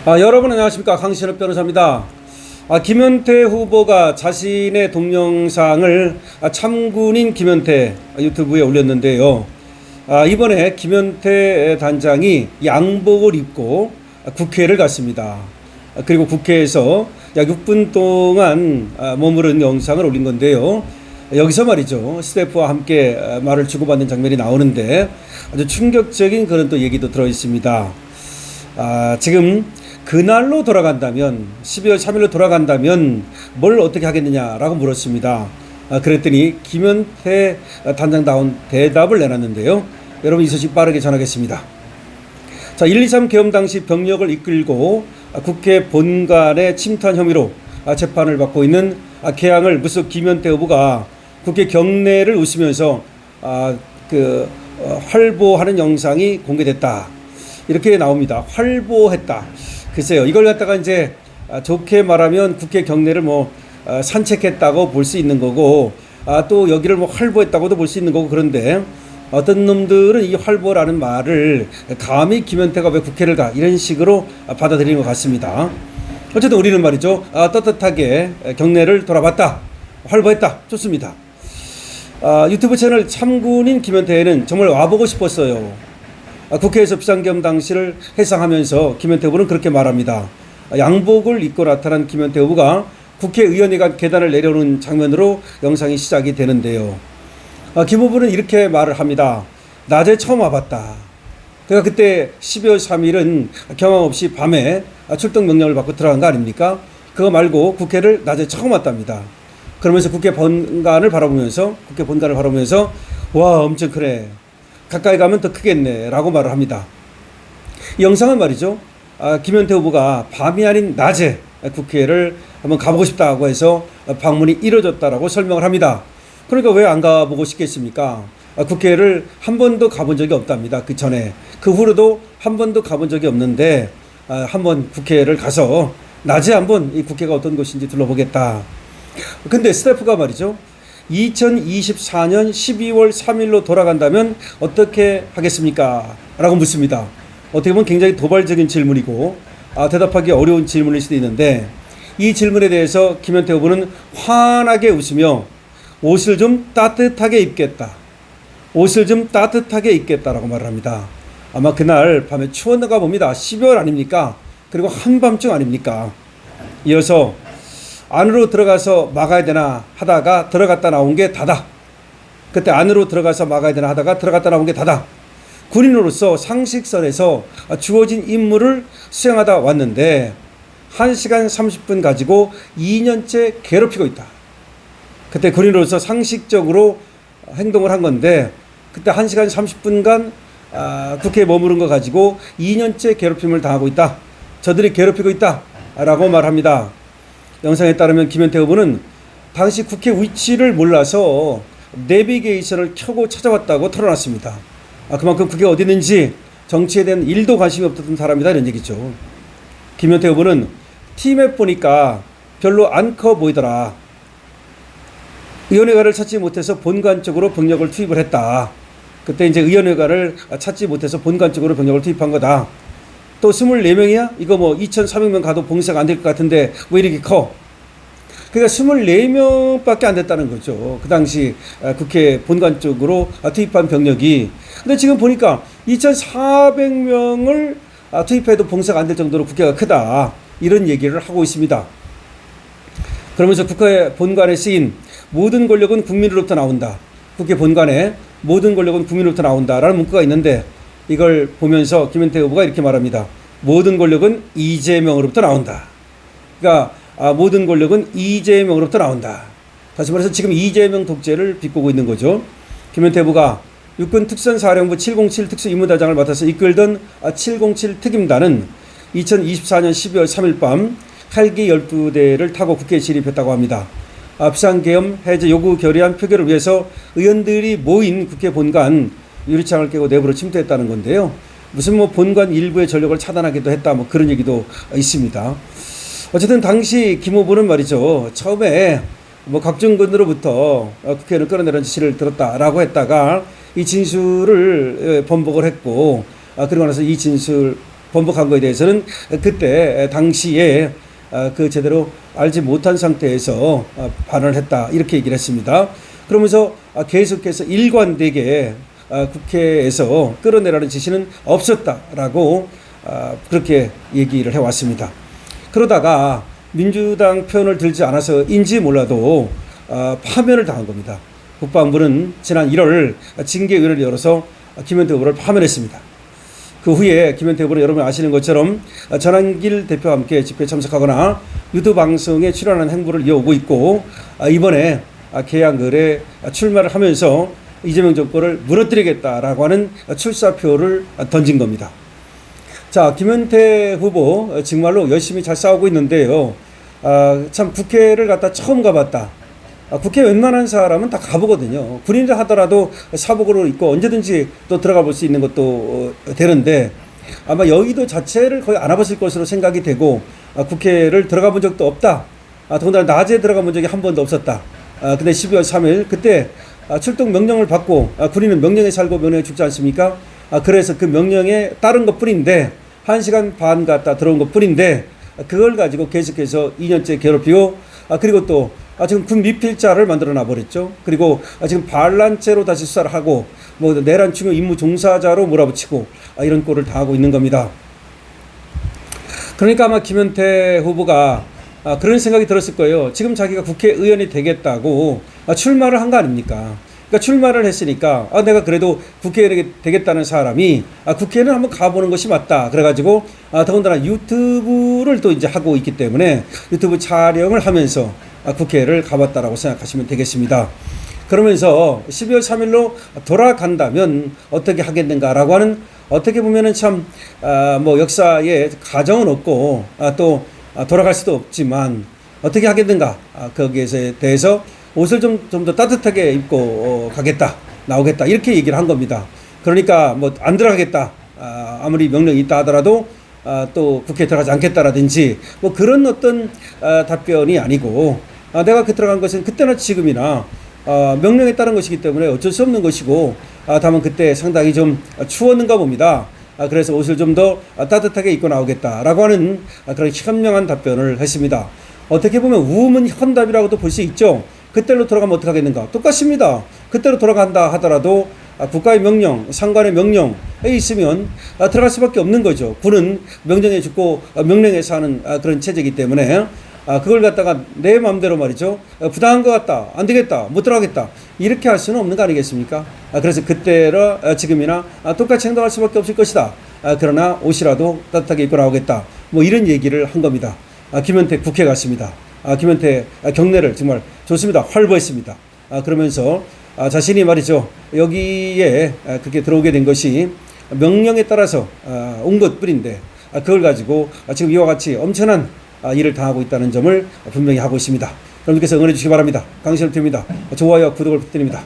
여러분 안녕하십니까. 강신업 변호사입니다. 김현태 후보가 자신의 동영상을 참군인 김현태 유튜브에 올렸는데요. 이번에 김현태 단장이 양복을 입고 국회를 갔습니다. 그리고 국회에서 약 6분 동안 머무른 영상을 올린 건데요. 여기서 말이죠, 스태프와 함께 말을 주고받는 장면이 나오는데 아주 충격적인 그런 또 얘기도 들어있습니다. 지금 그날로 돌아간다면, 12월 3일로 돌아간다면 뭘 어떻게 하겠느냐라고 물었습니다. 그랬더니 김현태 단장다운 대답을 내놨는데요. 여러분 이 소식 빠르게 전하겠습니다. 123 계엄 당시 병력을 이끌고 국회 본관에 침투한 혐의로 재판을 받고 있는 개항을 무속 김현태 후보가 국회 경내를 웃으면서 활보하는 영상이 공개됐다. 이렇게 나옵니다. 활보했다. 글쎄요, 이걸 갖다가 이제 좋게 말하면 국회 경내를 산책했다고 볼 수 있는 거고, 또 여기를 활보했다고도 볼 수 있는 거고. 그런데 어떤 놈들은 이 활보라는 말을 감히 김현태가 왜 국회를 가, 이런 식으로 받아들이는 것 같습니다. 어쨌든 우리는 말이죠, 떳떳하게 경내를 돌아봤다, 활보했다. 좋습니다. 유튜브 채널 참군인 김현태에는 정말 와보고 싶었어요. 국회에서 비상계엄 당시를 회상하면서 김현태 후보는 그렇게 말합니다. 양복을 입고 나타난 김현태 후보가 국회의원회관 계단을 내려오는 장면으로 영상이 시작이 되는데요. 김 후보는 이렇게 말을 합니다. 낮에 처음 와봤다. 그러니까 그때 12월 3일은 경황 없이 밤에 출동 명령을 받고 들어간 거 아닙니까? 그거 말고 국회를 낮에 처음 왔답니다. 그러면서 국회 본관을 바라보면서 와, 엄청 크네, 가까이 가면 더 크겠네 라고 말을 합니다. 이 영상은 말이죠, 김현태 후보가 밤이 아닌 낮에 국회를 한번 가보고 싶다고 해서 방문이 이뤄졌다라고 설명을 합니다. 그러니까 왜 안 가보고 싶겠습니까? 국회를 한 번도 가본 적이 없답니다. 그 전에, 그 후로도 한 번도 가본 적이 없는데 한번 국회를 가서 낮에 한번 이 국회가 어떤 곳인지 둘러보겠다. 근데 스태프가 말이죠, 2024년 12월 3일로 돌아간다면 어떻게 하겠습니까? 라고 묻습니다. 어떻게 보면 굉장히 도발적인 질문이고 대답하기 어려운 질문일 수도 있는데, 이 질문에 대해서 김현태 후보는 환하게 웃으며 옷을 좀 따뜻하게 입겠다, 옷을 좀 따뜻하게 입겠다라고 말을 합니다. 아마 그날 밤에 추웠는가 봅니다. 12월 아닙니까? 그리고 한밤중 아닙니까? 이어서 안으로 들어가서 막아야 되나 하다가 들어갔다 나온 게 다다. 그때 안으로 들어가서 막아야 되나 하다가 들어갔다 나온 게 다다. 군인으로서 상식선에서 주어진 임무를 수행하다 왔는데 1시간 30분 가지고 2년째 괴롭히고 있다. 그때 군인으로서 상식적으로 행동을 한 건데, 그때 1시간 30분간 국회에 머무른 거 가지고 2년째 괴롭힘을 당하고 있다. 저들이 괴롭히고 있다 라고 말합니다. 영상에 따르면 김현태 후보는 당시 국회 위치를 몰라서 내비게이션을 켜고 찾아왔다고 털어놨습니다. 그만큼 그게 어디 있는지 정치에 대한 일도 관심이 없던 사람이다, 이런 얘기죠. 김현태 후보는 티맵 보니까 별로 안 커 보이더라. 의원회관을 찾지 못해서 본관 쪽으로 병력을 투입을 했다. 그때 이제 의원회관을 찾지 못해서 본관 쪽으로 병력을 투입한 거다. 또 24명이야? 이거 2,300명 가도 봉쇄가 안 될 것 같은데 왜 이렇게 커? 그러니까 24명밖에 안 됐다는 거죠. 그 당시 국회 본관 쪽으로 투입한 병력이. 근데 지금 보니까 2,400명을 투입해도 봉쇄가 안 될 정도로 국회가 크다, 이런 얘기를 하고 있습니다. 그러면서 국회 본관에 쓰인 모든 권력은 국민으로부터 나온다. 국회 본관에 모든 권력은 국민으로부터 나온다라는 문구가 있는데, 이걸 보면서 김현태 후보가 이렇게 말합니다. 모든 권력은 이재명으로부터 나온다. 그러니까 모든 권력은 이재명으로부터 나온다. 다시 말해서 지금 이재명 독재를 비꼬고 있는 거죠. 김현태 후보가 육군 특전사령부 707 특수임무단장을 맡아서 이끌던 707 특임단은 2024년 12월 3일 밤 헬기 12대를 타고 국회에 진입했다고 합니다. 비상계엄 해제 요구 결의안 표결을 위해서 의원들이 모인 국회 본관 유리창을 깨고 내부로 침투했다는 건데요. 무슨 본관 일부의 전력을 차단하기도 했다, 그런 얘기도 있습니다. 어쨌든 당시 김 후보는 말이죠, 처음에 각종군으로부터 국회의원을 끌어내라는 지시를 들었다라고 했다가 이 진술을 번복을 했고, 그리고 나서 이 진술 번복한 거에 대해서는 그때 당시에 그 제대로 알지 못한 상태에서 발언을 했다 이렇게 얘기를 했습니다. 그러면서 계속해서 일관되게 국회에서 끌어내라는 지시는 없었다라고 그렇게 얘기를 해왔습니다. 그러다가 민주당 편을 들지 않아서인지 몰라도 파면을 당한 겁니다. 국방부는 지난 1월 징계위를 열어서 김현태 후보를 파면했습니다. 그 후에 김현태 후보는 여러분 아시는 것처럼 전한길 대표와 함께 집회에 참석하거나 유튜브 방송에 출연하는 행보를 이어오고 있고 이번에 계양을에 출마를 하면서 이재명 정권을 무너뜨리겠다라고 하는 출사표를 던진 겁니다. 자, 김현태 후보 정말로 열심히 잘 싸우고 있는데요. 참 국회를 갖다 처음 가봤다. 국회 웬만한 사람은 다 가보거든요. 군인들 하더라도 사복으로 입고 언제든지 또 들어가 볼 수 있는 것도 되는데 아마 여의도 자체를 거의 안 와봤을 것으로 생각이 되고 국회를 들어가 본 적도 없다. 더군다나 낮에 들어가 본 적이 한 번도 없었다. 근데 12월 3일 그때 출동 명령을 받고 군인은 명령에 살고 명령에 죽지 않습니까? 그래서 그 명령에 따른 것 뿐인데 1시간 반 갔다 들어온 것 뿐인데 그걸 가지고 계속해서 2년째 괴롭히고 그리고 또 지금 군 미필자를 만들어 놔버렸죠. 그리고 지금 반란죄로 다시 수사를 하고 뭐 내란 중요 임무 종사자로 몰아붙이고 이런 꼴을 당하고 있는 겁니다. 그러니까 아마 김현태 후보가 그런 생각이 들었을 거예요. 지금 자기가 국회의원이 되겠다고 출마를 한 거 아닙니까? 그러니까 출마를 했으니까 내가 그래도 국회의원이 되겠다는 사람이 국회에는 한번 가보는 것이 맞다. 그래가지고 더군다나 유튜브를 또 이제 하고 있기 때문에 유튜브 촬영을 하면서 국회를 가봤다라고 생각하시면 되겠습니다. 그러면서 12월 3일로 돌아간다면 어떻게 하겠는가라고 하는 어떻게 보면은 참 뭐 역사에 가정은 없고 또 돌아갈 수도 없지만 어떻게 하겠는가 거기에 대해서 옷을 좀 더 따뜻하게 입고 가겠다 나오겠다 이렇게 얘기를 한 겁니다. 그러니까 뭐 안 들어가겠다 아무리 명령이 있다 하더라도 또 국회에 들어가지 않겠다라든지 뭐 그런 어떤 답변이 아니고 내가 그 들어간 것은 그때나 지금이나 명령에 따른 것이기 때문에 어쩔 수 없는 것이고 다만 그때 상당히 좀 추웠는가 봅니다. 그래서 옷을 좀 더 따뜻하게 입고 나오겠다라고 하는 그런 현명한 답변을 했습니다. 어떻게 보면 우문현답이라고도 볼 수 있죠. 그때로 돌아가면 어떻게 하겠는가? 똑같습니다. 그때로 돌아간다 하더라도 국가의 명령, 상관의 명령에 있으면 들어갈 수밖에 없는 거죠. 군은 명령에 죽고 명령에 사는 그런 체제이기 때문에 그걸 갖다가 내 마음대로 말이죠. 부당한 것 같다. 안 되겠다. 못 들어가겠다. 이렇게 할 수는 없는 거 아니겠습니까? 그래서 그때나 지금이나 똑같이 행동할 수밖에 없을 것이다. 그러나 옷이라도 따뜻하게 입고 나오겠다. 뭐 이런 얘기를 한 겁니다. 김현태 국회 갔습니다. 김현태 경례를 정말 좋습니다. 활보했습니다. 그러면서 자신이 말이죠. 여기에 그렇게 들어오게 된 것이 명령에 따라서 온 것뿐인데 그걸 가지고 지금 이와 같이 엄청난 일을 당하고 있다는 점을 분명히 하고 있습니다. 여러분께서 응원해 주시기 바랍니다. 강신을 드립니다. 좋아요, 구독을 부탁드립니다.